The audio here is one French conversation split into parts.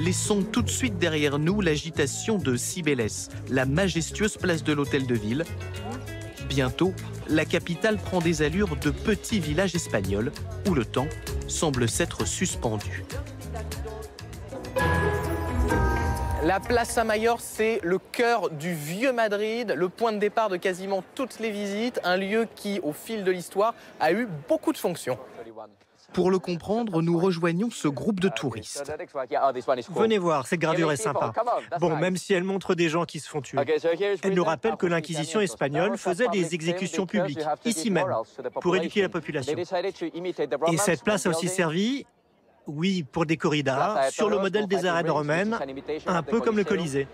laissons tout de suite derrière nous l'agitation de Cibeles, la majestueuse place de l'Hôtel de Ville. Bientôt, la capitale prend des allures de petit village espagnol où le temps semble s'être suspendu. La Plaza Mayor, c'est le cœur du vieux Madrid, le point de départ de quasiment toutes les visites, un lieu qui, au fil de l'histoire, a eu beaucoup de fonctions. Pour le comprendre, nous rejoignons ce groupe de touristes. Venez voir, cette gravure est sympa. Bon, même si elle montre des gens qui se font tuer. Elle nous rappelle que l'Inquisition espagnole faisait des exécutions publiques, ici même, pour éduquer la population. Et cette place a aussi servi, oui, pour des corridas, sur le modèle des arènes romaines, un peu comme le Colisée.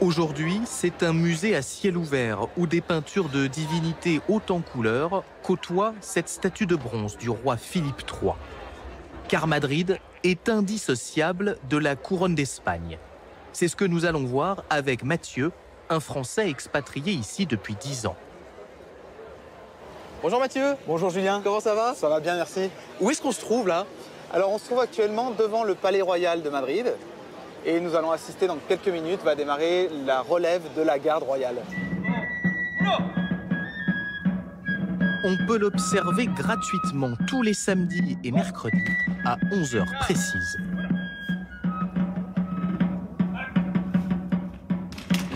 Aujourd'hui, c'est un musée à ciel ouvert où des peintures de divinités hautes en couleurs côtoient cette statue de bronze du roi Philippe III. Car Madrid est indissociable de la couronne d'Espagne. C'est ce que nous allons voir avec Mathieu, un Français expatrié ici depuis 10 ans. Bonjour Mathieu. Bonjour Julien. Comment ça va? Ça va bien, merci. Où est-ce qu'on se trouve là? Alors on se trouve actuellement devant le Palais Royal de Madrid et nous allons assister dans quelques minutes, va démarrer la relève de la garde royale. On peut l'observer gratuitement tous les samedis et mercredis à 11h précises.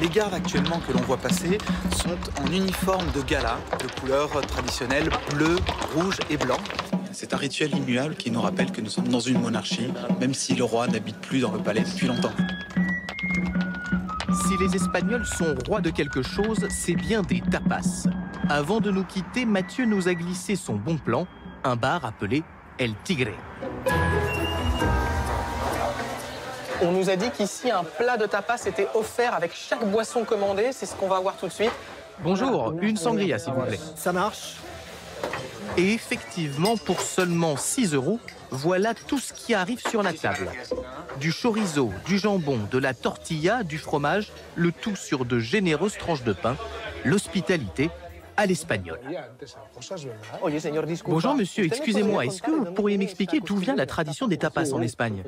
Les gardes actuellement que l'on voit passer sont en uniforme de gala, de couleurs traditionnelles bleu, rouge et blanc. C'est un rituel immuable qui nous rappelle que nous sommes dans une monarchie, même si le roi n'habite plus dans le palais depuis longtemps. Si les Espagnols sont rois de quelque chose, c'est bien des tapas. Avant de nous quitter, Mathieu nous a glissé son bon plan, un bar appelé El Tigre. On nous a dit qu'ici, un plat de tapas était offert avec chaque boisson commandée. C'est ce qu'on va voir tout de suite. Bonjour, une sangria, s'il vous plaît. Ça marche. Et effectivement, pour seulement 6 €, voilà tout ce qui arrive sur la table. Du chorizo, du jambon, de la tortilla, du fromage, le tout sur de généreuses tranches de pain. L'hospitalité à l'espagnol. Bonjour monsieur, excusez-moi, est-ce que vous pourriez m'expliquer d'où vient la tradition des tapas en Espagne?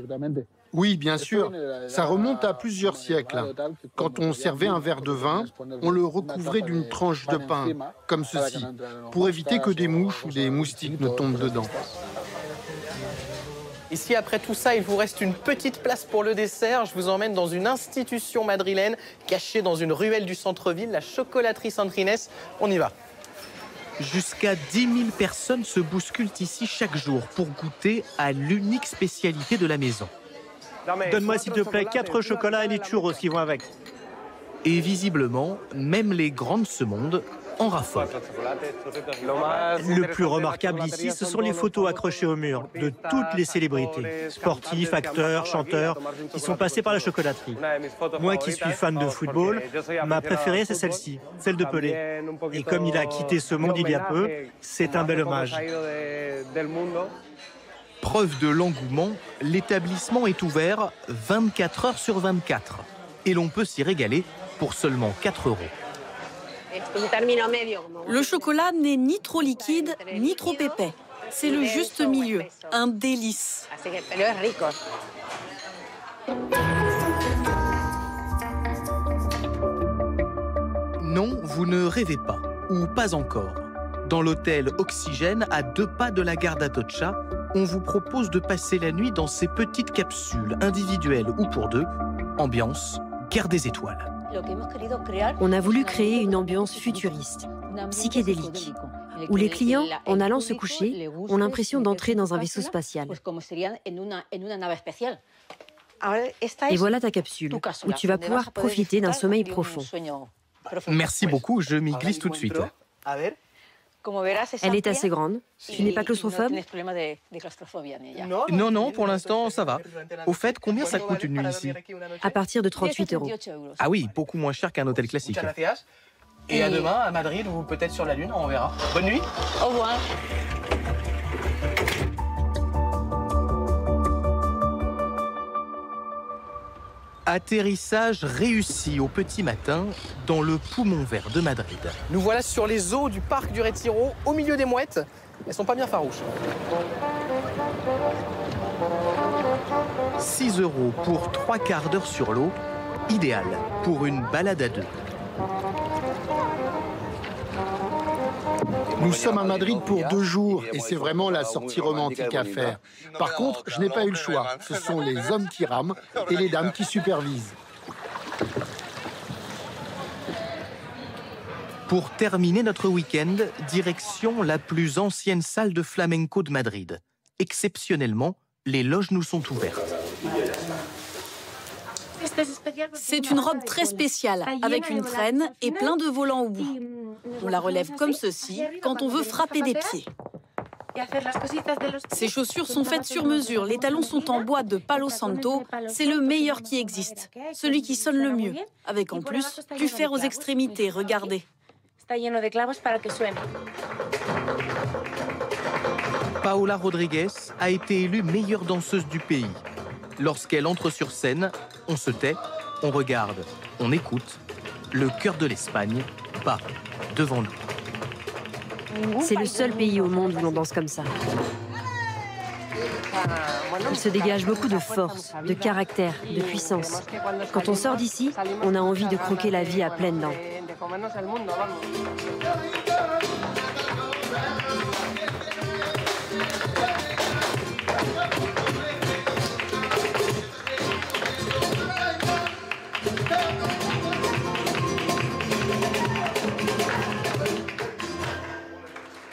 Oui, bien sûr. Ça remonte à plusieurs siècles. Quand on servait un verre de vin, on le recouvrait d'une tranche de pain, comme ceci, pour éviter que des mouches ou des moustiques ne tombent dedans. Et si après tout ça, il vous reste une petite place pour le dessert, je vous emmène dans une institution madrilène cachée dans une ruelle du centre-ville, la chocolaterie Centrines. On y va. Jusqu'à 10 000 personnes se bousculent ici chaque jour pour goûter à l'unique spécialité de la maison. Donne-moi s'il te plaît 4 chocolats et les churros qui vont avec. Et visiblement, même les grandes se mondent en raffolent. Le plus remarquable ici, ce sont les photos accrochées au mur de toutes les célébrités, sportifs, acteurs, chanteurs, qui sont passés par la chocolaterie. Moi qui suis fan de football, ma préférée c'est celle-ci, celle de Pelé. Et comme il a quitté ce monde il y a peu, c'est un bel hommage. Preuve de l'engouement, l'établissement est ouvert 24 heures sur 24. Et l'on peut s'y régaler pour seulement 4 €. Le chocolat n'est ni trop liquide, ni trop épais. C'est le juste milieu, un délice. Non, vous ne rêvez pas, ou pas encore. Dans l'hôtel Oxygène, à 2 pas de la gare d'Atocha, on vous propose de passer la nuit dans ces petites capsules, individuelles ou pour deux. Ambiance, guerre des étoiles. On a voulu créer une ambiance futuriste, psychédélique, où les clients, en allant se coucher, ont l'impression d'entrer dans un vaisseau spatial. Et voilà ta capsule, où tu vas pouvoir profiter d'un sommeil profond. Merci beaucoup, je m'y glisse tout de suite. Elle est assez grande. Tu n'es pas claustrophobe? Non, non, pour l'instant, ça va. Au fait, combien ça coûte une nuit ici? À partir de 38 €. Ah oui, beaucoup moins cher qu'un hôtel classique. Et à demain, à Madrid, ou peut-être sur la Lune, on verra. Bonne nuit. Au revoir. Atterrissage réussi au petit matin dans le poumon vert de Madrid. Nous voilà sur les eaux du parc du Retiro, au milieu des mouettes. Elles sont pas bien farouches. 6 € pour 3 quarts d'heure sur l'eau, idéal pour une balade à 2. Nous sommes à Madrid pour 2 jours et c'est vraiment la sortie romantique à faire. Par contre, je n'ai pas eu le choix. Ce sont les hommes qui rament et les dames qui supervisent. Pour terminer notre week-end, direction la plus ancienne salle de flamenco de Madrid. Exceptionnellement, les loges nous sont ouvertes. C'est une robe très spéciale, avec une traîne et plein de volants au bout. On la relève comme ceci quand on veut frapper des pieds. Ces chaussures sont faites sur mesure. Les talons sont en bois de Palo Santo. C'est le meilleur qui existe, celui qui sonne le mieux, avec en plus du fer aux extrémités, regardez. Paola Rodriguez a été élue meilleure danseuse du pays. Lorsqu'elle entre sur scène, on se tait, on regarde, on écoute. Le cœur de l'Espagne bat devant nous. C'est le seul pays au monde où l'on danse comme ça. Il se dégage beaucoup de force, de caractère, de puissance. Quand on sort d'ici, on a envie de croquer la vie à pleines dents.